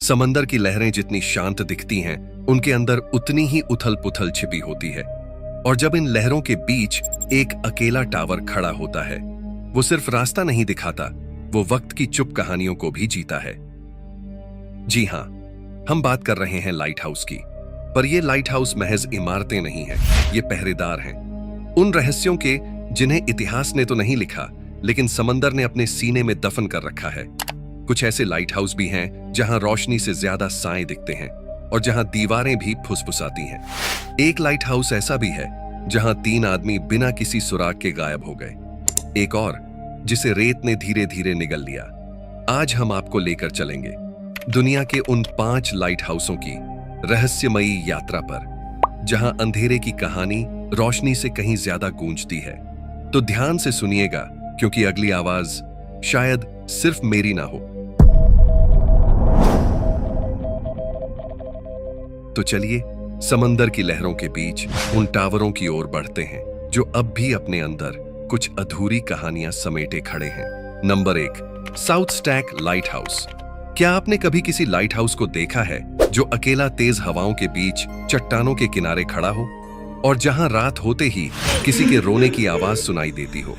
समंदर की लहरें जितनी शांत दिखती हैं, उनके अंदर उतनी ही उथल पुथल छिपी होती है। और जब इन लहरों के बीच एक अकेला टावर खड़ा होता है, वो सिर्फ रास्ता नहीं दिखाता, वो वक्त की चुप कहानियों को भी जीता है। जी हां, हम बात कर रहे हैं लाइट हाउस की। पर ये लाइट हाउस महज इमारतें नहीं हैं, ये पहरेदार हैं उन रहस्यों के जिन्हें इतिहास ने तो नहीं लिखा, लेकिन समंदर ने अपने सीने में दफन कर रखा है। कुछ ऐसे लाइट हाउस भी हैं जहां रोशनी से ज्यादा साए दिखते हैं और जहां दीवारें भी फुसफुसाती हैं। एक लाइट हाउस ऐसा भी है जहां 3 आदमी बिना किसी सुराग के गायब हो गए। एक और जिसे रेत ने धीरे धीरे निगल लिया। आज हम आपको लेकर चलेंगे दुनिया के उन 5 लाइट हाउसों की रहस्यमयी यात्रा पर, जहां अंधेरे की कहानी रोशनी से कहीं ज्यादा गूंजती है। तो ध्यान से सुनिएगा, क्योंकि अगली आवाज शायद सिर्फ मेरी ना हो। तो चलिए समंदर की लहरों के बीच उन टावरों की ओर बढ़ते हैं जो अब भी अपने अंदर कुछ अधूरी कहानियां समेटे खड़े हैं। Number 1, south stack light house. क्या आपने कभी किसी लाइट हाउस को देखा है जो अकेला तेज हवाओं के बीच चट्टानों के किनारे खड़ा हो और जहां रात होते ही किसी के रोने की आवाज सुनाई देती हो?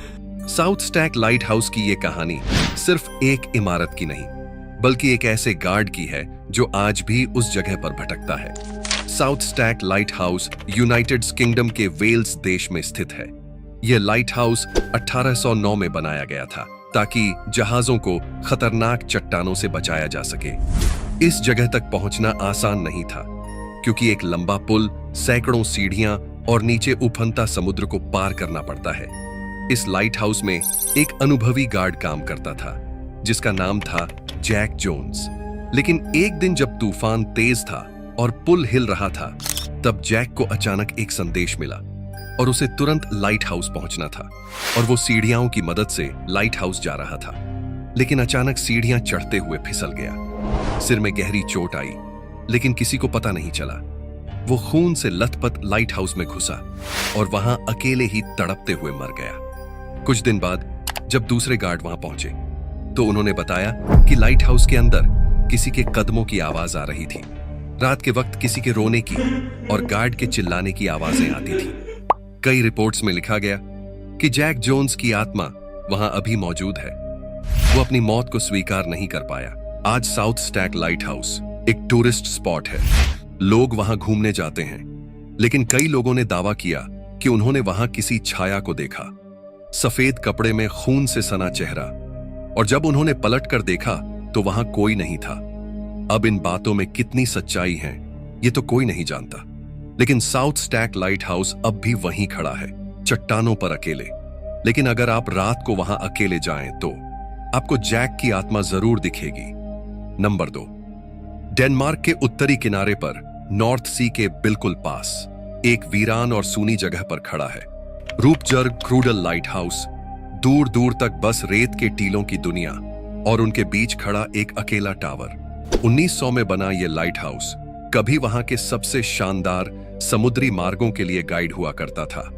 साउथ स्टैक लाइट हाउस की यह कहानी सिर्फ एक इमारत की नहीं, बल्कि एक ऐसे गार्ड की है जो आज भी उस जगह पर भटकता है। South stack light house United kingdom के वेल्स देश में स्थित है। यह लाइट हाउस 1809 में बनाया गया था ताकि जहाजों को खतरनाक चट्टानों से बचाया जा सके। इस जगह तक पहुंचना आसान नहीं था, क्योंकि एक लंबा पुल, सैकड़ों सीढ़ियां और नीचे उफनता समुद्र को पार करना पड़ता है। इस लाइट हाउस में एक अनुभवी गार्ड काम करता था जिसका नाम था जैक जोन्स। लेकिन एक दिन जब तूफान तेज था और पुल हिल रहा था, तब जैक को अचानक एक संदेश मिला और उसे तुरंत लाइट हाउस पहुंचना था। और वो सीढ़ियों की मदद से लाइट हाउस जा रहा था, लेकिन अचानक सीढ़ियां चढ़ते हुए फिसल गया। सिर में गहरी चोट आई, लेकिन किसी को पता नहीं चला। वो खून से लथपथ लाइट हाउस में घुसा और वहां अकेले ही तड़पते हुए मर गया। कुछ दिन बाद जब दूसरे गार्ड वहां पहुंचे तो उन्होंने बताया कि लाइट हाउस के अंदर किसी के कदमों की आवाज आ रही थी। रात के वक्त किसी के रोने की और गार्ड के चिल्लाने की आवाजें आती थी। कई रिपोर्ट्स में लिखा गया कि जैक जोन्स की आत्मा वहां अभी मौजूद है। वो अपनी मौत को स्वीकार नहीं कर पाया। आज साउथ स्टैक लाइट हाउस एक टूरिस्ट स्पॉट है। लोग वहां घूमने जाते हैं, लेकिन कई लोगों ने दावा किया कि उन्होंने वहां किसी छाया को देखा, सफेद कपड़े में खून से सना चेहरा। और जब उन्होंने पलट कर देखा तो वहां कोई नहीं था। अब इन बातों में कितनी सच्चाई है ये तो कोई नहीं जानता, लेकिन साउथ स्टैक लाइट हाउस अब भी वहीं खड़ा है, चट्टानों पर अकेले। लेकिन अगर आप रात को वहां अकेले जाएं तो आपको जैक की आत्मा जरूर दिखेगी। नंबर 2, डेनमार्क के उत्तरी किनारे पर नॉर्थ सी के बिल्कुल पास एक वीरान और सूनी जगह पर खड़ा है रूपजर्ग क्रूडल लाइट हाउस। दूर दूर तक बस रेत के टीलों की दुनिया और उनके बीच खड़ा एक अकेला टावर। 1900 में बना यह लाइट हाउस कभी वहां के सबसे शानदार समुद्री मार्गों के लिए गाइड हुआ करता था,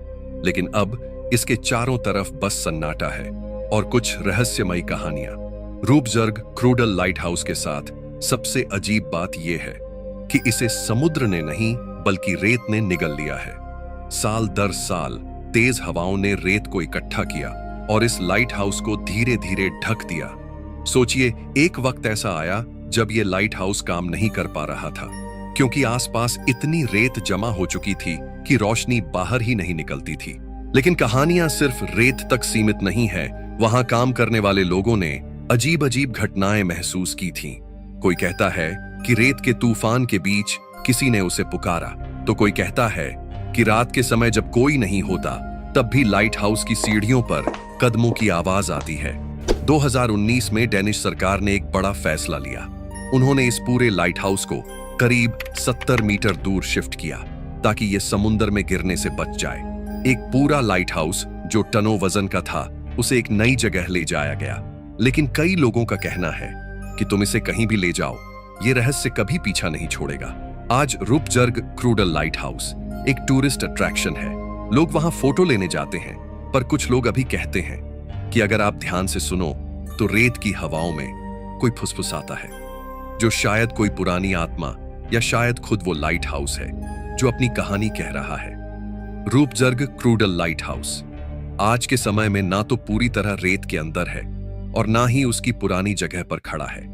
लेकिन अब इसके चारों तरफ बस सन्नाटा है और कुछ रहस्यमयी कहानियां। रूपजर्ग क्रूडल लाइट हाउस के साथ सबसे अजीब बात यह है कि इसे समुद्र ने नहीं बल्कि रेत ने निगल लिया है। साल दर साल तेज हवाओं ने रेत को इकट्ठा किया और इस लाइट हाउस को धीरे धीरे ढक दिया। सोचिए, एक वक्त ऐसा आया जब यह लाइट हाउस काम नहीं कर पा रहा था, क्योंकि आसपास इतनी रेत जमा हो चुकी थी कि रोशनी बाहर ही नहीं निकलती थी। लेकिन कहानियां सिर्फ रेत तक सीमित नहीं है। वहां काम करने वाले लोगों ने अजीब अजीब घटनाएं महसूस की थीं। कोई कहता है कि रेत के तूफान के बीच किसी ने उसे पुकारा, तो कोई कहता है कि रात के समय जब कोई नहीं होता तब भी लाइट हाउस की सीढ़ियों पर कदमों की आवाज आती है। 2019 में डेनिश सरकार ने एक बड़ा फैसला लिया। उन्होंने इस पूरे लाइट हाउस को करीब 70 मीटर दूर शिफ्ट किया ताकि यह समुद्र में गिरने से बच जाए। एक पूरा लाइट हाउस जो टनों वजन का था, उसे एक नई जगह ले जाया गया। लेकिन कई लोगों का कहना है कि तुम इसे कहीं भी ले जाओ, ये रहस्य कभी पीछा नहीं छोड़ेगा। आज रूपजर्ग क्रूडल लाइट हाउस एक टूरिस्ट अट्रैक्शन है। लोग वहां फोटो लेने जाते हैं, पर कुछ लोग अभी कहते हैं कि अगर आप ध्यान से सुनो तो रेत की हवाओं में कोई फुसफुसाता है। जो शायद कोई पुरानी आत्मा या शायद खुद वो लाइट हाउस है जो अपनी कहानी कह रहा है। रूपजर्ग क्रूडल लाइट हाउस आज के समय में ना तो पूरी तरह रेत के अंदर है और ना ही उसकी पुरानी जगह पर खड़ा है।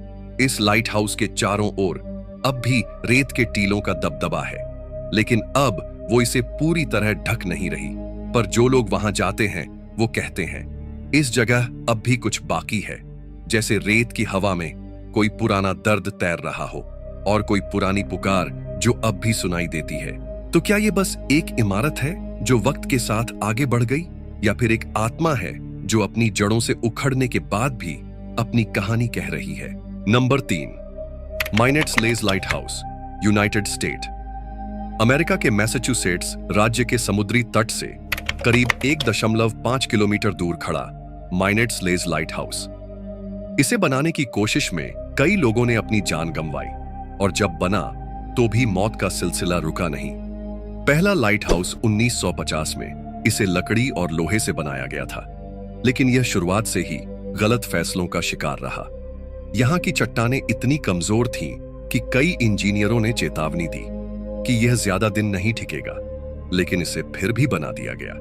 इस लाइट हाउस के चारों ओर अब भी रेत के टीलों का दबदबा है, लेकिन अब वो इसे पूरी तरह ढक नहीं रही। पर जो लोग वहां जाते हैं वो कहते हैं इस जगह अब भी कुछ बाकी है, जैसे रेत की हवा में कोई पुराना दर्द तैर रहा हो और कोई पुरानी पुकार जो अब भी सुनाई देती है। तो क्या ये बस एक इमारत है जो वक्त के साथ आगे बढ़ गई, या फिर एक आत्मा है जो अपनी जड़ों से उखड़ने के बाद भी अपनी कहानी कह रही है? Number 3, Minot's ledge lighthouse, United State. America के मैसाचुसेट्स राज्य के समुद्री तट से करीब 1.5 किलोमीटर दूर खड़ा माइनेट्स लेज लाइट हाउस। इसे बनाने की कोशिश में कई लोगों ने अपनी जान गंवाई और जब बना तो भी मौत का सिलसिला रुका नहीं। पहला लाइट हाउस 1950 में इसे लकड़ी और लोहे से बनाया गया था, लेकिन यह शुरुआत से ही गलत फैसलों का शिकार रहा। यहां की चट्टानें इतनी कमजोर थीं कि कई इंजीनियरों ने चेतावनी दी कि यह ज्यादा दिन नहीं टिकेगा, लेकिन इसे फिर भी बना दिया गया।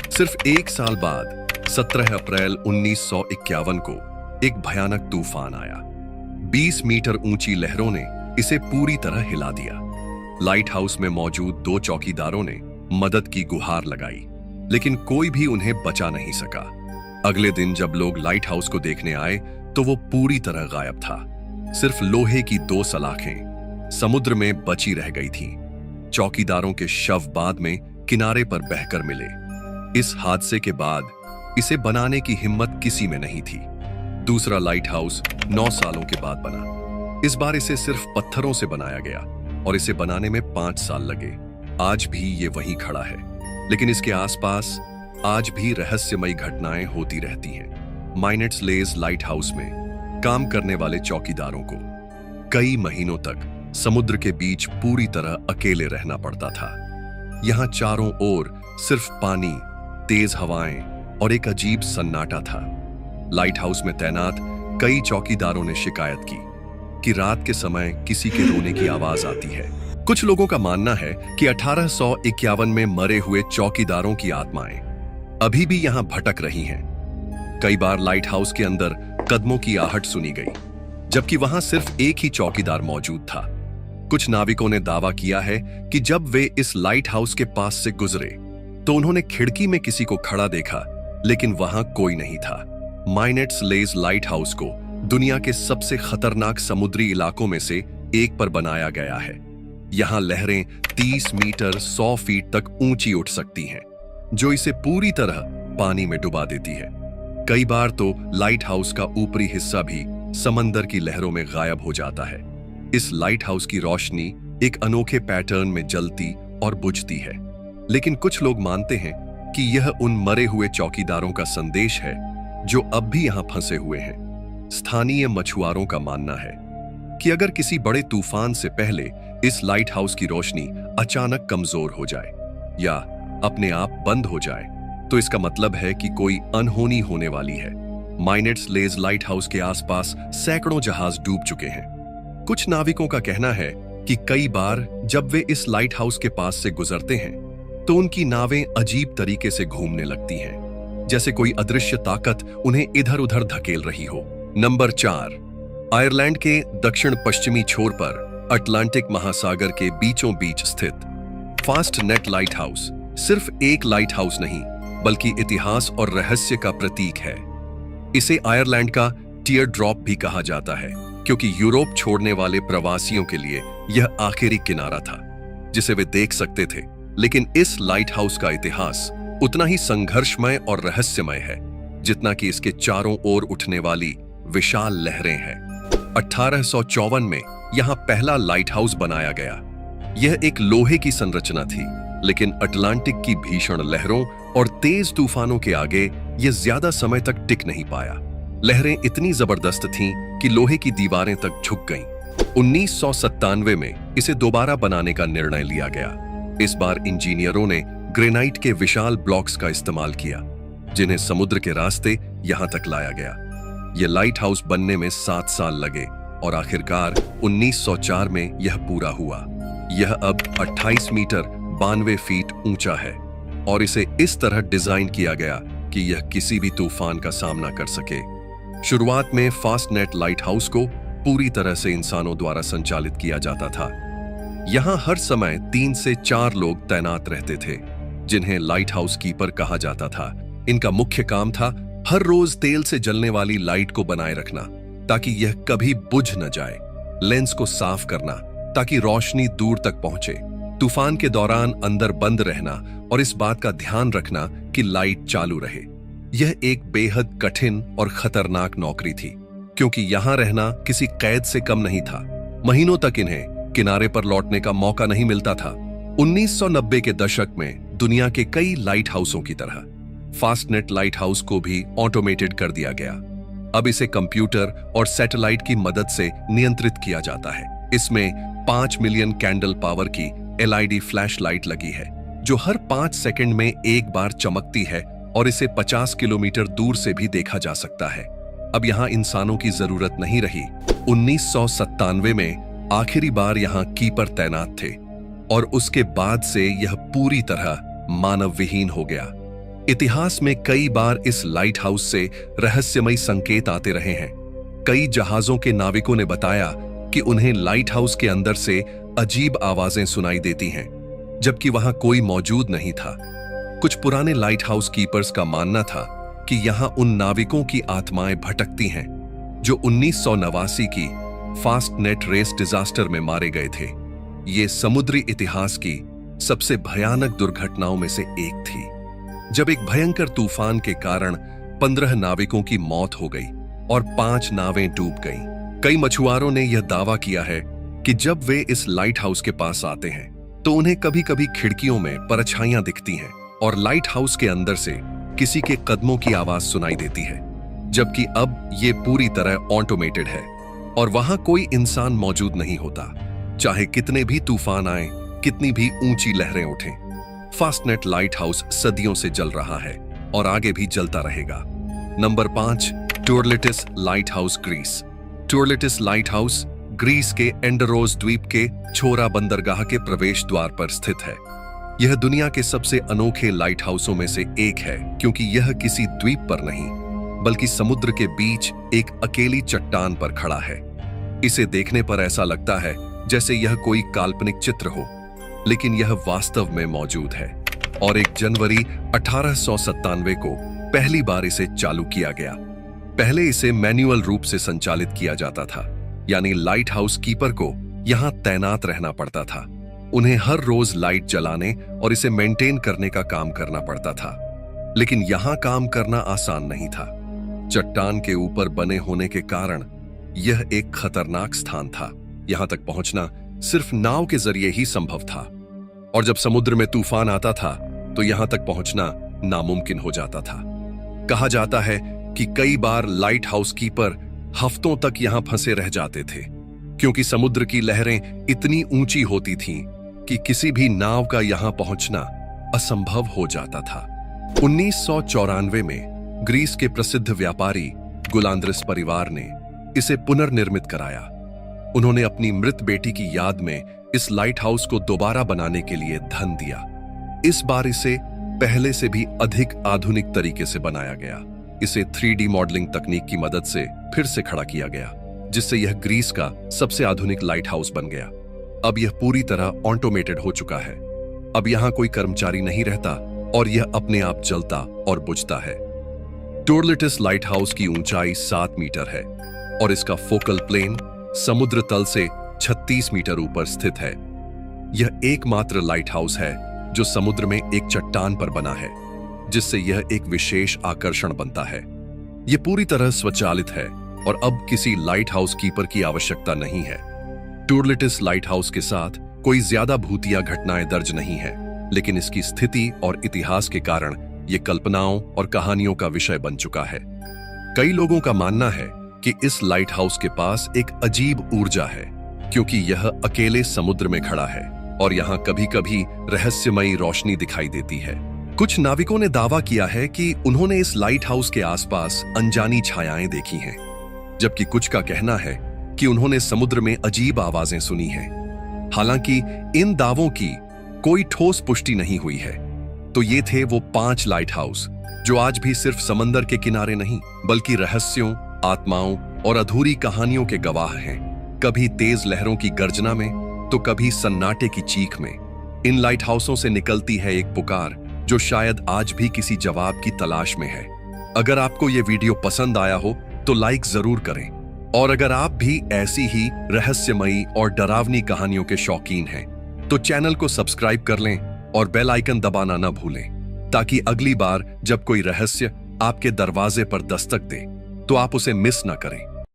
सिर्फ एक साल बाद 17 अप्रैल 1951 को एक भयानक तूफान आया। 20 मीटर ऊंची लहरों ने इसे पूरी तरह हिला दिया। लाइट हाउस में मौजूद 2 चौकीदारों ने मदद की गुहार लगाई, लेकिन कोई भी उन्हें बचा नहीं सका। अगले दिन जब लोग लाइट हाउस को देखने आए तो वो पूरी तरह गायब था। सिर्फ लोहे की 2 सलाखें समुद्र में बची रह गई थीं। चौकीदारों के शव बाद में किनारे पर बहकर मिले। इस हादसे के बाद इसे बनाने की हिम्मत किसी में नहीं थी। दूसरा लाइट हाउस 9 सालों के बाद बना। इस बार इसे सिर्फ पत्थरों से बनाया गया और इसे बनाने में 5 साल लगे। आज भी ये वहीं खड़ा है, लेकिन इसके आसपास आज भी रहस्यमयी घटनाएं होती रहती हैं। माइनेट्स लेज लाइट हाउस में काम करने वाले चौकीदारों को कई महीनों तक समुद्र के बीच पूरी तरह अकेले रहना पड़ता था। यहां चारों ओर सिर्फ पानी, तेज हवाएं और एक अजीब सन्नाटा था। लाइट हाउस में तैनात कई चौकीदारों ने शिकायत की कि रात के समय किसी के रोने की आवाज आती है। कुछ लोगों का मानना है कि 1851 में मरे हुए चौकीदारों की आत्माएं अभी भी यहां भटक रही हैं। कई बार लाइट हाउस के अंदर कदमों की आहट सुनी गई, जबकि वहां सिर्फ एक ही चौकीदार मौजूद था। कुछ नाविकों ने दावा किया है कि जब वे इस लाइट हाउस के पास से गुजरे तो उन्होंने खिड़की में किसी को खड़ा देखा, लेकिन वहां कोई नहीं था। माइनेट्स लेज लाइट हाउस को दुनिया के सबसे खतरनाक समुद्री इलाकों में से एक पर बनाया गया है। यहां लहरें 30 मीटर 100 फीट तक ऊंची उठ सकती हैं, जो इसे पूरी तरह पानी में डुबा देती है। कई बार तो लाइट हाउस का ऊपरी हिस्सा भी समंदर की लहरों में गायब हो जाता है। इस लाइट हाउस की रोशनी एक अनोखे पैटर्न में जलती और बुझती है, लेकिन कुछ लोग मानते हैं कि यह उन मरे हुए चौकीदारों का संदेश है जो अब भी यहां फंसे हुए हैं। स्थानीय मछुआरों का मानना है कि अगर किसी बड़े तूफान से पहले इस लाइट हाउस की रोशनी अचानक कमजोर हो जाए या अपने आप बंद हो जाए, तो इसका मतलब है कि कोई अनहोनी होने वाली है। माइनेट्स लेज लाइट हाउस के आसपास सैकड़ों जहाज डूब चुके हैं। कुछ नाविकों का कहना है कि कई बार जब वे इस लाइट हाउस के पास से गुजरते हैं तो उनकी नावें अजीब तरीके से घूमने लगती हैं, जैसे कोई अदृश्य ताकत उन्हें इधर उधर धकेल रही हो। नंबर 4, आयरलैंड के दक्षिण पश्चिमी छोर पर अटलांटिक महासागर के बीचों बीच स्थित फास्ट नेट लाइट हाउस सिर्फ एक लाइट हाउस नहीं, बल्कि इतिहास और रहस्य का प्रतीक है। इसे आयरलैंड का टीयर ड्रॉप भी कहा जाता है, क्योंकि यूरोप छोड़ने वाले प्रवासियों के लिए यह आखिरी किनारा था जिसे वे देख सकते थे। लेकिन इस लाइट हाउस का इतिहास उतना ही संघर्षमय और रहस्यमय है जितना कि इसके चारों ओर उठने वाली विशाल लहरें हैं। 1854 में यहां पहला लाइट हाउस बनाया गया। यह एक लोहे की संरचना थी, लेकिन अटलांटिक की भीषण लहरों और तेज तूफानों के आगे यह ज्यादा समय तक टिक नहीं पाया। लहरें इतनी जबरदस्त थीं कि लोहे की दीवारें तक झुक गईं। 1997 में इसे दोबारा बनाने का निर्णय लिया गया। इस बार इंजीनियरों ने ग्रेनाइट के विशाल ब्लॉक्स का इस्तेमाल किया, जिन्हें समुद्र के रास्ते यहां तक लाया गया। यह लाइट हाउस बनने में 7 साल लगे, और आखिरकार 1904 में यह पूरा हुआ। यह अब 28 मीटर 92 फीट ऊंचा है और इसे इस तरह डिजाइन किया गया कि यह किसी भी तूफान का सामना कर सके। शुरुआत में फास्टनेट लाइट हाउस को पूरी तरह से इंसानों द्वारा संचालित किया जाता था। यहां हर समय 3 से 4 लोग तैनात रहते थे, जिन्हें लाइट हाउस कीपर कहा जाता था। इनका मुख्य काम था हर रोज तेल से जलने वाली लाइट को बनाए रखना ताकि यह कभी बुझ न जाए, लेंस को साफ करना ताकि रोशनी दूर तक पहुंचे, तूफान के दौरान अंदर बंद रहना और इस बात का ध्यान रखना कि लाइट चालू रहे। यह एक बेहद कठिन और खतरनाक नौकरी थी, क्योंकि यहां रहना किसी कैद से कम नहीं था। महीनों तक इन्हें किनारे पर लौटने का मौका नहीं मिलता था। 1990 के दशक में दुनिया के कई लाइट हाउसों की तरह फास्टनेट लाइट हाउस को भी ऑटोमेटेड कर दिया गया। अब इसे कंप्यूटर और सैटेलाइट की मदद से नियंत्रित किया जाता है। इसमें 5 मिलियन कैंडल पावर की LED फ्लैश लाइट लगी है, जो हर 5 सेकंड में एक बार चमकती है और इसे 50 किलोमीटर दूर से भी देखा जा सकता है। अब यहाँ इंसानों की जरूरत नहीं रही। 1997 में आखिरी बार यहाँ कीपर तैनात थे और उसके बाद से यह पूरी तरह मानव विहीन हो गया। इतिहास में कई बार इस लाइट हाउस से रहस्यमयी संकेत आते रहे हैं। कई जहाजों के नाविकों ने बताया कि उन्हें लाइट हाउस के अंदर से अजीब आवाजें सुनाई देती हैं, जबकि वहां कोई मौजूद नहीं था। कुछ पुराने लाइट हाउस कीपर्स का मानना था कि यहां उन नाविकों की आत्माएं भटकती हैं जो 1989 की फास्टनेट रेस डिजास्टर में मारे गए थे। ये समुद्री इतिहास की सबसे भयानक दुर्घटनाओं में से एक थी, जब एक भयंकर तूफान के कारण 15 नाविकों की मौत हो गई और 5 नावें डूब गईं। कई मछुआरों ने यह दावा किया है कि जब वे इस लाइट हाउस के पास आते हैं तो उन्हें कभी कभी खिड़कियों में परछाइयां दिखती हैं और लाइट हाउस के अंदर से किसी के कदमों की आवाज सुनाई देती है, जबकि अब ये पूरी तरह ऑटोमेटेड है और वहां कोई इंसान मौजूद नहीं होता। चाहे कितने भी तूफान आए, कितनी भी ऊंची लहरें उठें, फास्टनेट लाइट हाउस सदियों से जल रहा है और आगे भी जलता रहेगा। Number 5, Tourlitis lighthouse, Greece. Tourlitis lighthouse Greece के एंडरोस द्वीप के छोरा बंदरगाह के प्रवेश द्वार पर स्थित है। यह दुनिया के सबसे अनोखे लाइट हाउसों में से एक है, क्योंकि यह किसी द्वीप पर नहीं बल्कि समुद्र के बीच एक अकेली चट्टान पर खड़ा है। इसे देखने पर ऐसा लगता है जैसे यह कोई काल्पनिक चित्र हो, लेकिन यह वास्तव में मौजूद है और 1 जनवरी 1897 को पहली बार इसे चालू किया गया। पहले इसे मैन्युअल रूप से संचालित किया जाता था, यानी लाइट हाउस कीपर को यहां तैनात रहना पड़ता था। उन्हें हर रोज लाइट जलाने और इसे मेंटेन करने का काम करना पड़ता था, लेकिन यहां काम करना आसान नहीं था। चट्टान के ऊपर बने होने के कारण यह एक खतरनाक स्थान था। यहां तक पहुंचना सिर्फ नाव के जरिए ही संभव था, और जब समुद्र में तूफान आता था तो यहां तक पहुंचना नामुमकिन हो जाता था। कहा जाता है कि कई बार लाइट हाउस कीपर हफ्तों तक यहां फंसे रह जाते थे, क्योंकि समुद्र की लहरें इतनी ऊंची होती थीं कि किसी भी नाव का यहां पहुंचना असंभव हो जाता था। 1994 में ग्रीस के प्रसिद्ध व्यापारी गुलांद्रिस परिवार ने इसे पुनर्निर्मित कराया। उन्होंने अपनी मृत बेटी की याद में इस लाइट हाउस को दोबारा बनाने के लिए धन दिया। इस बार इसे पहले से भी अधिक आधुनिक तरीके से बनाया गया। इसे 3D मॉडलिंग तकनीक की मदद से फिर से खड़ा किया गया, जिससे यह ग्रीस का सबसे आधुनिक लाइट हाउस बन गया। अब यह पूरी तरह ऑटोमेटेड हो चुका है। अब यहां कोई कर्मचारी नहीं रहता और यह अपने आप जलता और बुझता है। टोरलिटिस लाइट हाउस की ऊंचाई 7 मीटर है और इसका फोकल प्लेन समुद्र तल से 36 मीटर ऊपर स्थित है। यह एकमात्र लाइट हाउस है जो समुद्र में एक चट्टान पर बना है, जिससे यह एक विशेष आकर्षण बनता है। यह पूरी तरह स्वचालित है और अब किसी लाइट हाउस कीपर की आवश्यकता नहीं है। टोरलिटिस लाइट हाउस के साथ कोई ज्यादा भूतिया घटनाएं दर्ज नहीं है, लेकिन इसकी स्थिति और इतिहास के कारण यह कल्पनाओं और कहानियों का विषय बन चुका है। कई लोगों का मानना है कि इस लाइट हाउस के पास एक अजीब ऊर्जा है, क्योंकि यह अकेले समुद्र में खड़ा है और यहाँ कभी-कभी रहस्यमयी रोशनी दिखाई देती है। कुछ नाविकों ने दावा किया है कि उन्होंने इस लाइट हाउस के आसपास अनजानी छायाएं देखी हैं, जबकि कुछ का कहना है कि उन्होंने समुद्र में अजीब आवाजें सुनी हैं। हालांकि इन दावों की कोई ठोस पुष्टि नहीं हुई है। तो ये थे वो 5 लाइट हाउस जो आज भी सिर्फ समंदर के किनारे नहीं बल्कि रहस्यों, आत्माओं और अधूरी कहानियों के गवाह हैं। कभी तेज लहरों की गर्जना में तो कभी सन्नाटे की चीख में। इन लाइट हाउसों से निकलती है एक पुकार जो शायद आज भी किसी जवाब की तलाश में है। अगर आपको ये वीडियो पसंद आया हो तो लाइक जरूर करें, और अगर आप भी ऐसी ही रहस्यमयी और डरावनी कहानियों के शौकीन हैं तो चैनल को सब्सक्राइब कर लें और बेल आइकन दबाना न भूलें, ताकि अगली बार जब कोई रहस्य आपके दरवाजे पर दस्तक दे तो आप उसे मिस न करें।